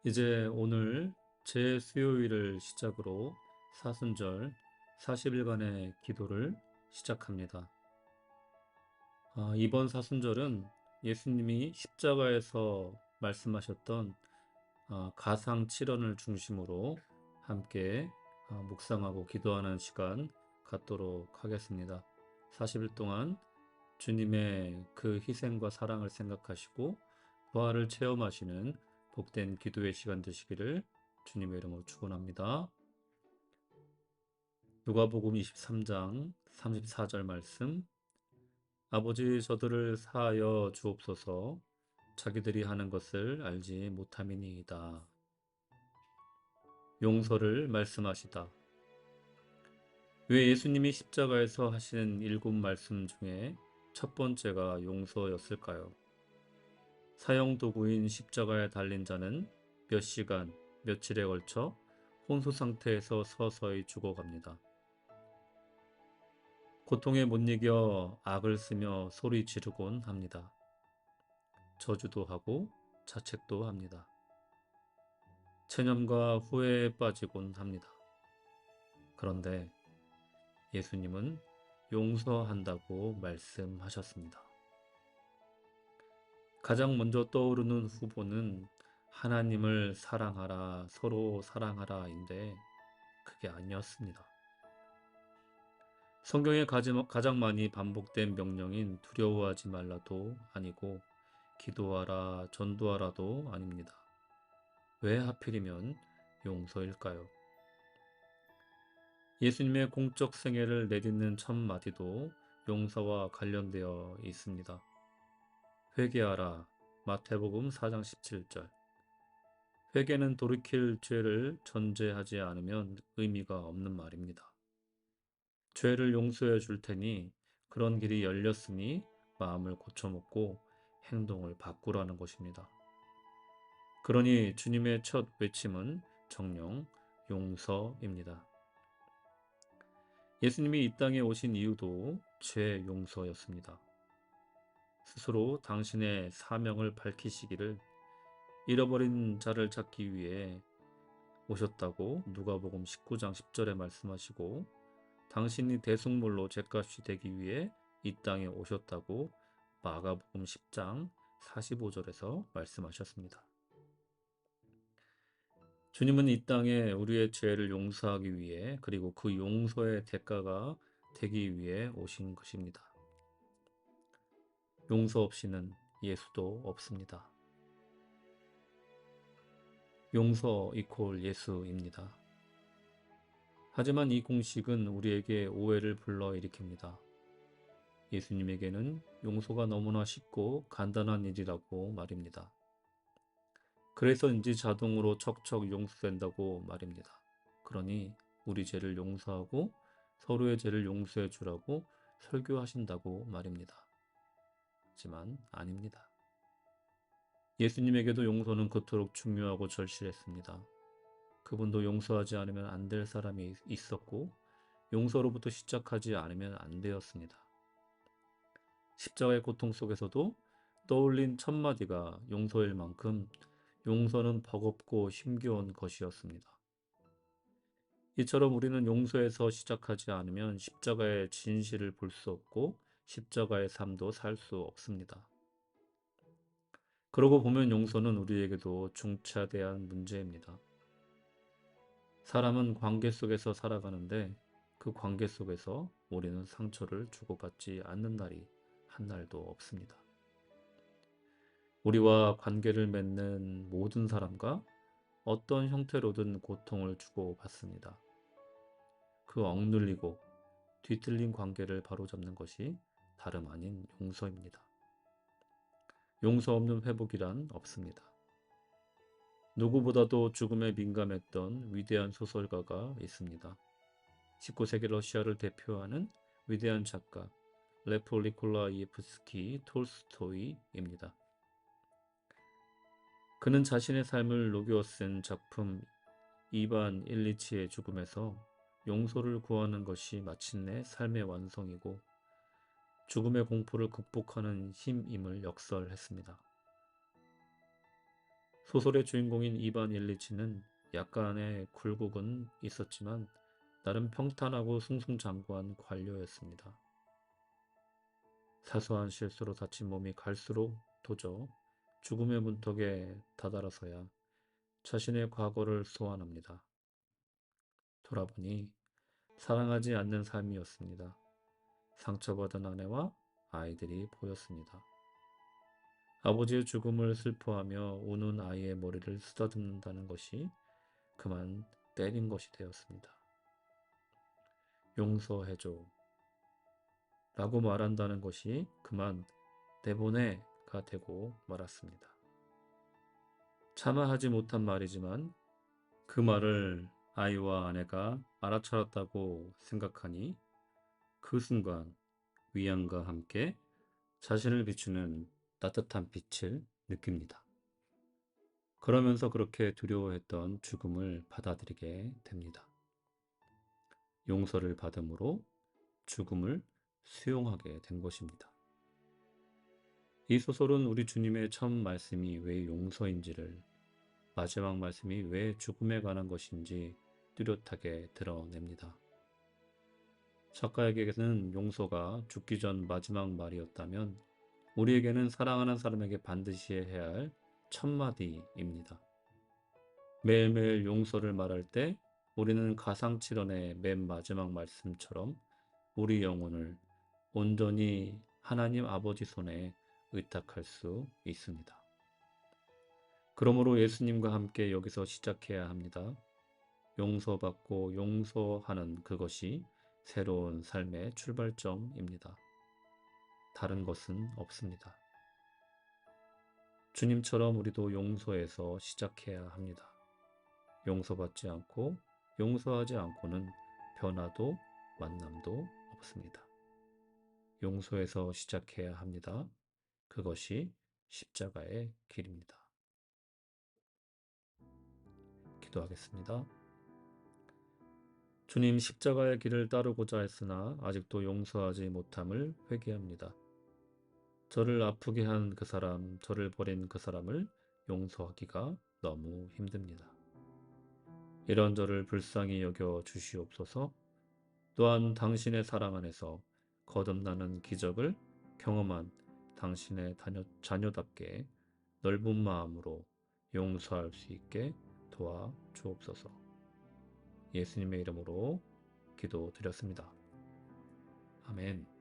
이제 오늘 제수요일을 시작으로 사순절 40일간의 기도를 시작합니다. 이번 사순절은 예수님이 십자가에서 말씀하셨던 가상 7언을 중심으로 함께 묵상하고 기도하는 시간 갖도록 하겠습니다. 40일 동안 주님의 그 희생과 사랑을 생각하시고 부활을 체험하시는 복된 기도의 시간 되시기를 주님의 이름으로 축원합니다. 누가복음 23장 34절 말씀. 아버지, 저들을 사하여 주옵소서. 자기들이 하는 것을 알지 못함이니이다. 용서를 말씀하시다. 왜 예수님이 십자가에서 하시는 7말씀 중에 첫 번째가 용서였을까요? 사형도구인 십자가에 달린 자는 몇 시간, 며칠에 걸쳐 혼수 상태에서 서서히 죽어갑니다. 고통에 못 이겨 악을 쓰며 소리 지르곤 합니다. 저주도 하고 자책도 합니다. 체념과 후회에 빠지곤 합니다. 그런데 예수님은 용서한다고 말씀하셨습니다. 가장 먼저 떠오르는 후보는 하나님을 사랑하라, 서로 사랑하라인데 그게 아니었습니다. 성경에 가장 많이 반복된 명령인 두려워하지 말라도 아니고 기도하라, 전도하라도 아닙니다. 왜 하필이면 용서일까요? 예수님의 공적 생애를 내딛는 첫 마디도 용서와 관련되어 있습니다. 회개하라, 마태복음 4장 17절. 회개는 돌이킬 죄를 전제하지 않으면 의미가 없는 말입니다. 죄를 용서해 줄 테니 그런 길이 열렸으니 마음을 고쳐먹고 행동을 바꾸라는 것입니다. 그러니 주님의 첫 외침은 정령 용서입니다. 예수님이 이 땅에 오신 이유도 죄 용서였습니다. 스스로 당신의 사명을 밝히시기를 잃어버린 자를 찾기 위해 오셨다고 누가복음 19장 10절에 말씀하시고 당신이 대속물로 죗값이 되기 위해 이 땅에 오셨다고 마가복음 10장 45절에서 말씀하셨습니다. 주님은 이 땅에 우리의 죄를 용서하기 위해 그리고 그 용서의 대가가 되기 위해 오신 것입니다. 용서 없이는 예수도 없습니다. 용서 이퀄 예수입니다. 하지만 이 공식은 우리에게 오해를 불러일으킵니다. 예수님에게는 용서가 너무나 쉽고 간단한 일이라고 말입니다. 그래서인지 자동으로 척척 용서된다고 말입니다. 그러니 우리 죄를 용서하고 서로의 죄를 용서해 주라고 설교하신다고 말입니다. 하지만 아닙니다. 예수님에게도 용서는 그토록 중요하고 절실했습니다. 그분도 용서하지 않으면 안 될 사람이 있었고 용서로부터 시작하지 않으면 안 되었습니다. 십자가의 고통 속에서도 떠올린 첫마디가 용서일 만큼 용서는 버겁고 힘겨운 것이었습니다. 이처럼 우리는 용서에서 시작하지 않으면 십자가의 진실을 볼 수 없고 십자가의 삶도 살 수 없습니다. 그러고 보면 용서는 우리에게도 중차대한 문제입니다. 사람은 관계 속에서 살아가는데 그 관계 속에서 우리는 상처를 주고받지 않는 날이 한 날도 없습니다. 우리와 관계를 맺는 모든 사람과 어떤 형태로든 고통을 주고받습니다. 그 억눌리고 뒤틀린 관계를 바로잡는 것이 다름 아닌 용서입니다. 용서 없는 회복이란 없습니다. 누구보다도 죽음에 민감했던 위대한 소설가가 있습니다. 19세기 러시아를 대표하는 위대한 작가 레프 니콜라이예프스키 톨스토이입니다. 그는 자신의 삶을 녹여 쓴 작품 이반 일리치의 죽음에서 용서를 구하는 것이 마침내 삶의 완성이고 죽음의 공포를 극복하는 힘임을 역설했습니다. 소설의 주인공인 이반 일리치는 약간의 굴곡은 있었지만 나름 평탄하고 승승장구한 관료였습니다. 사소한 실수로 다친 몸이 갈수록 도저 죽음의 문턱에 다다라서야 자신의 과거를 소환합니다. 돌아보니 사랑하지 않는 삶이었습니다. 상처받은 아내와 아이들이 보였습니다. 아버지의 죽음을 슬퍼하며 우는 아이의 머리를 쓰다듬는다는 것이 그만 때린 것이 되었습니다. 용서해줘 라고 말한다는 것이 그만 내보내가 되고 말았습니다. 차마 하지 못한 말이지만 그 말을 아이와 아내가 알아차렸다고 생각하니 그 순간 위안과 함께 자신을 비추는 따뜻한 빛을 느낍니다. 그러면서 그렇게 두려워했던 죽음을 받아들이게 됩니다. 용서를 받음으로 죽음을 수용하게 된 것입니다. 이 소설은 우리 주님의 첫 말씀이 왜 용서인지를, 마지막 말씀이 왜 죽음에 관한 것인지 뚜렷하게 드러냅니다. 작가에게는 용서가 죽기 전 마지막 말이었다면 우리에게는 사랑하는 사람에게 반드시 해야 할 첫마디입니다. 매일매일 용서를 말할 때 우리는 가상칠언의 맨 마지막 말씀처럼 우리 영혼을 온전히 하나님 아버지 손에 의탁할 수 있습니다. 그러므로 예수님과 함께 여기서 시작해야 합니다. 용서받고 용서하는 그것이 새로운 삶의 출발점입니다. 다른 것은 없습니다. 주님처럼 우리도 용서에서 시작해야 합니다. 용서받지 않고 용서하지 않고는 변화도 만남도 없습니다. 용서에서 시작해야 합니다. 그것이 십자가의 길입니다. 기도하겠습니다. 주님, 십자가의 길을 따르고자 했으나 아직도 용서하지 못함을 회개합니다. 저를 아프게 한 그 사람, 저를 버린 그 사람을 용서하기가 너무 힘듭니다. 이런 저를 불쌍히 여겨 주시옵소서. 또한 당신의 사랑 안에서 거듭나는 기적을 경험한 당신의 자녀답게 넓은 마음으로 용서할 수 있게 도와 주옵소서. 예수님의 이름으로 기도드렸습니다. 아멘.